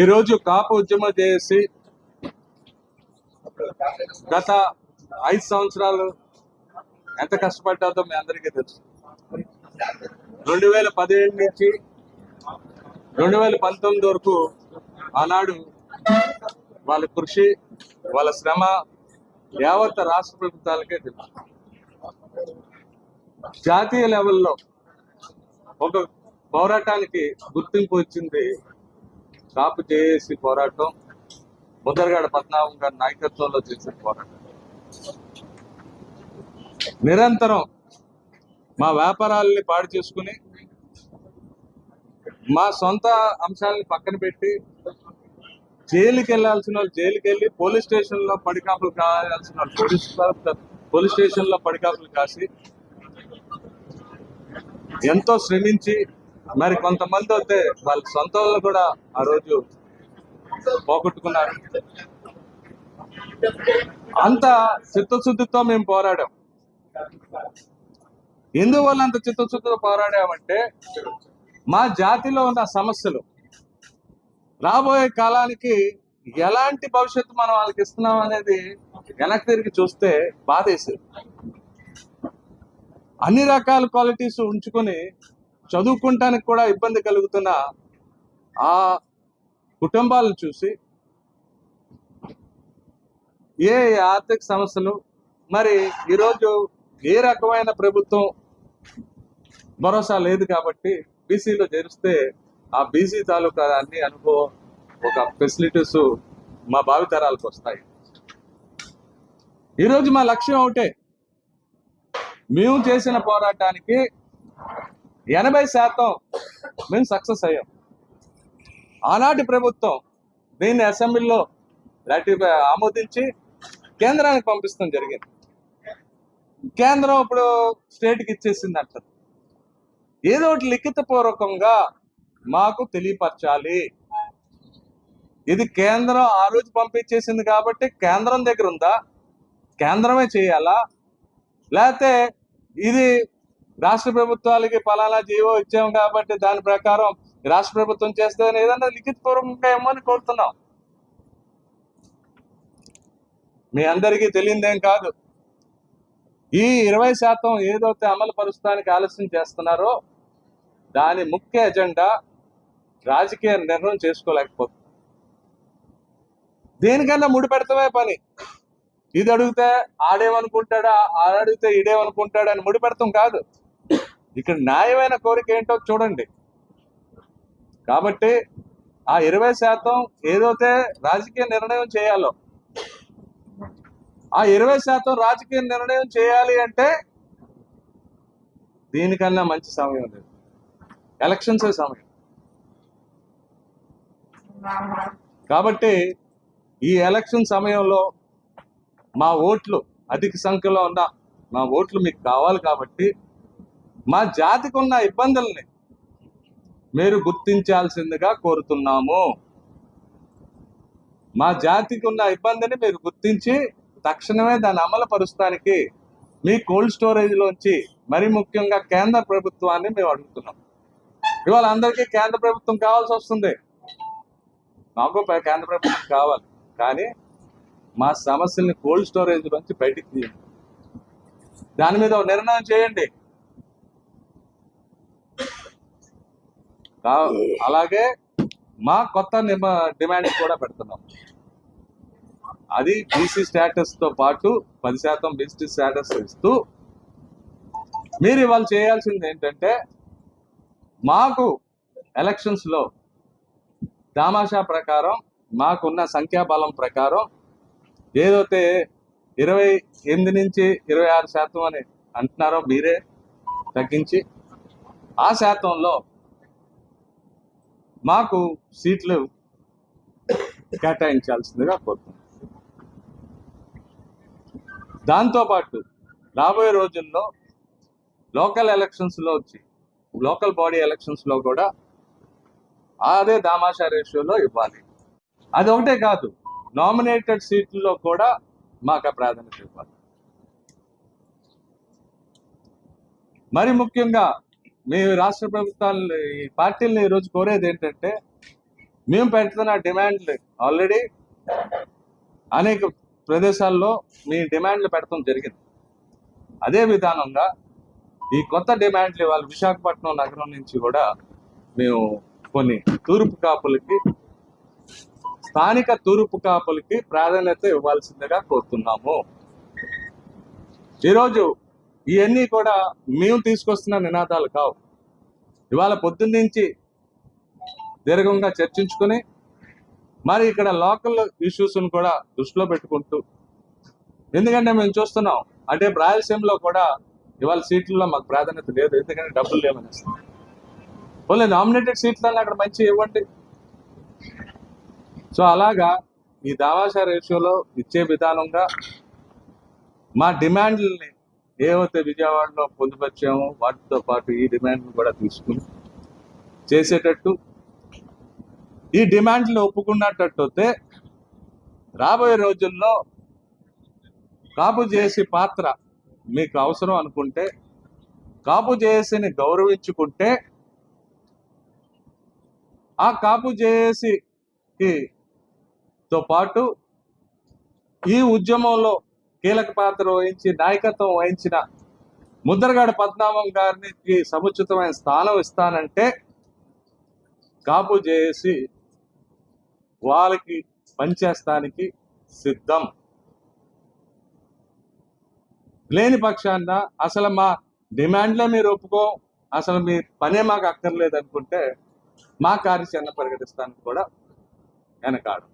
ఈరోజు కాపు ఉద్యమం చేసి గత 5 సంవత్సరాలు ఎంత కష్టపడ్డాదో మీ అందరికీ తెలుసు. 2017 నుంచి 2019 వరకు ఆనాడు వాళ్ళ కృషి, వాళ్ళ శ్రమ యావత్ రాష్ట్ర ప్రభుత్వాలకే తెలుసు. జాతీయ లెవెల్లో ఒక పోరాటానికి గుర్తింపు వచ్చింది కాపు జేఏసీ పోరాటం, ముద్రగడ పద్మనాభం గారి నాయకత్వంలో చేసిన పోరాటం. నిరంతరం మా వ్యాపారాలని పాడు చేసుకుని, మా సొంత అంశాలని పక్కన పెట్టి, జైలుకి వెళ్ళాల్సిన వాళ్ళు జైలుకి వెళ్ళి, పోలీస్ స్టేషన్లో పడికాపులు కావాల్సిన వాళ్ళు పోలీస్ స్టేషన్లో పడికాపులు కాసి, ఎంతో శ్రమించి, మరి కొంతమంది అయితే వాళ్ళ సొంత వాళ్ళు కూడా ఆ రోజు పోగొట్టుకున్నారు. అంత చిత్తశుద్ధితో మేము పోరాడాం. ఎందువల్ల అంత చిత్తశుద్ధితో పోరాడామంటే, మా జాతిలో ఉన్న సమస్యలు రాబోయే కాలానికి ఎలాంటి భవిష్యత్తు మనం వాళ్ళకి ఇస్తున్నాం అనేది వెనక్కి తిరిగి చూస్తే బాధేసేది. అన్ని రకాల క్వాలిటీస్ ఉంచుకొని చదువుకుంటానికి కూడా ఇబ్బంది కలుగుతున్న ఆ కుటుంబాలను చూసి, ఏ ఆర్థిక సమస్యలు, మరి ఈరోజు ఏ రకమైన ప్రభుత్వం భరోసా లేదు కాబట్టి బీసీలో చేరిస్తే ఆ బీసీ తాలూకా అన్ని అనుభవం, ఒక ఫెసిలిటీస్ మా భావితరాలకు వస్తాయి. ఈరోజు మా లక్ష్యం ఒకటే, మేము చేసిన పోరాటానికి 80% మేము సక్సెస్ అయ్యాం. ఆనాటి ప్రభుత్వం దీన్ని అసెంబ్లీలో ఆమోదించి కేంద్రానికి పంపిస్తాం జరిగింది. కేంద్రం ఇప్పుడు స్టేట్కి ఇచ్చేసింది అంటారు. ఏదో ఒకటి లిఖితపూర్వకంగా మాకు తెలియపరచాలి. ఇది కేంద్రం ఆ రోజు పంపించేసింది కాబట్టి కేంద్రం దగ్గర ఉందా, కేంద్రమే చేయాలా, లేకపోతే ఇది రాష్ట్ర ప్రభుత్వాలకి ఫలానా జీవో ఇచ్చాం కాబట్టి దాని ప్రకారం రాష్ట్ర ప్రభుత్వం చేస్తే ఏదన్నా లిఖితపూర్వకంగా ఏమని కోరుతున్నాం. మీ అందరికీ తెలియదేం కాదు, ఈ 20% ఏదైతే అమలు పరుస్తానికి ఆలస్యం చేస్తున్నారో దాని ముఖ్య ఎజెండా రాజకీయ నిర్ణయం చేసుకోలేకపోతుంది. దేనికన్నా ముడిపెడతామే పని. ఇది అడిగితే ఆడేమనుకుంటాడా, ఆడిగితే ఈడేమనుకుంటాడా అని ముడిపెడతాం కాదు. ఇక్కడ న్యాయమైన కోరిక ఏంటో చూడండి. కాబట్టి ఆ 20% ఏదైతే రాజకీయ నిర్ణయం చేయాలో, ఆ 20% రాజకీయ నిర్ణయం చేయాలి అంటే దీనికన్నా మంచి సమయం లేదు. ఎలక్షన్సే సమయం. కాబట్టి ఈ ఎలక్షన్ సమయంలో మా ఓట్లు అధిక సంఖ్యలో ఉన్న మా ఓట్లు మీకు కావాలి కాబట్టి మా జాతికి ఉన్న ఇబ్బందుల్ని మీరు గుర్తించాల్సిందిగా కోరుతున్నాము. మా జాతికి ఉన్న ఇబ్బందిని మీరు గుర్తించి తక్షణమే దాన్ని అమలు పరుస్తానికి మీ కోల్డ్ స్టోరేజ్లోంచి మరి ముఖ్యంగా కేంద్ర ప్రభుత్వాన్ని మేము అడుగుతున్నాం. ఇవాళ అందరికీ కేంద్ర ప్రభుత్వం కావాల్సి వస్తుంది, మాకు కేంద్ర ప్రభుత్వం కావాలి. కానీ మా సమస్యల్ని కోల్డ్ స్టోరేజ్ నుంచి బయటికి తీయండి, దాని మీద ఒక నిర్ణయం చేయండి. అలాగే మా కొత్త డిమాండ్ కూడా పెడుతున్నాం. అది బీసీ స్టేటస్తో పాటు 10% బీసీ స్టేటస్ ఇస్తూ మీరు ఇవాళ చేయాల్సింది ఏంటంటే, మాకు ఎలక్షన్స్లో దామాషా ప్రకారం మాకున్న సంఖ్యాబలం ప్రకారం ఏదైతే 28 నుంచి 26% అని అంటున్నారో మీరే తగ్గించి ఆ శాతంలో మాకు సీట్లు కేటాయించాల్సిందిగా కోరుతున్నాం. దాంతోపాటు రాబోయే రోజుల్లో లోకల్ ఎలక్షన్స్లో వచ్చి లోకల్ బాడీ ఎలక్షన్స్లో కూడా అదే దామాషా రేషియోలో ఇవ్వాలి. అది ఒకటే కాదు, నామినేటెడ్ సీట్లలో కూడా మాకు ప్రాధాన్యత ఇవ్వాలి. మరి ముఖ్యంగా మీ రాష్ట్ర ప్రభుత్వాలు ఈ పార్టీలను ఈరోజు కోరేది ఏంటంటే, మేము పెడుతున్న డిమాండ్లు ఆల్రెడీ అనేక ప్రదేశాల్లో మీ డిమాండ్లు పెట్టడం జరిగింది. అదే విధానంగా ఈ కొత్త డిమాండ్లు ఇవాళ విశాఖపట్నం నగరం నుంచి కూడా మేము కొన్ని తూర్పు కాపులకి, స్థానిక తూర్పు కాపులకి ప్రాధాన్యత ఇవ్వాల్సిందిగా కోరుతున్నాము. ఈరోజు ఇవన్నీ కూడా మేము తీసుకొస్తున్న నినాదాలు కావు. ఇవాళ పొద్దున్నుంచి దీర్ఘంగా చర్చించుకుని మరి ఇక్కడ లోకల్ ఇష్యూస్ను కూడా దృష్టిలో పెట్టుకుంటూ, ఎందుకంటే మేము చూస్తున్నాం అంటే రాయలసీమలో కూడా ఇవాళ సీట్లలో మాకు ప్రాధాన్యత లేదు, ఎందుకంటే డబ్బులు లేవనేస్తాం. పోలే నామినేటెడ్ సీట్లలో అక్కడ మంచి ఇవ్వండి. సో అలాగా ఈ దామాషా రేషియోలో ఇచ్చే విధానంగా మా డిమాండ్లని ఏవైతే విజయవాడలో పొందుపరిచామో వాటితో పాటు ఈ డిమాండ్లు కూడా తీసుకుని చేసేటట్టు, ఈ డిమాండ్లు ఒప్పుకున్నట్టయితే రాబోయే రోజుల్లో కాపు చేసి పాత్ర మీకు అవసరం అనుకుంటే, కాపు చేసిని గౌరవించుకుంటే, ఆ కాపు చేసితో పాటు ఈ ఉద్యమంలో కీలక పాత్ర వహించి నాయకత్వం వహించిన ముద్రగడ పద్మనాభం గారికి సముచితమైన స్థానం ఇస్తానంటే కాపు చేసి వాళ్ళకి పనిచేస్తానికి సిద్ధం. లేని పక్షాన అసలు మా డిమాండ్లే మీరు ఒప్పుకో, అసలు మీ పనే మాకు అక్కర్లేదు అనుకుంటే మా కార్యాచరణ ప్రకటిస్తానికి కూడా వెనకాడు.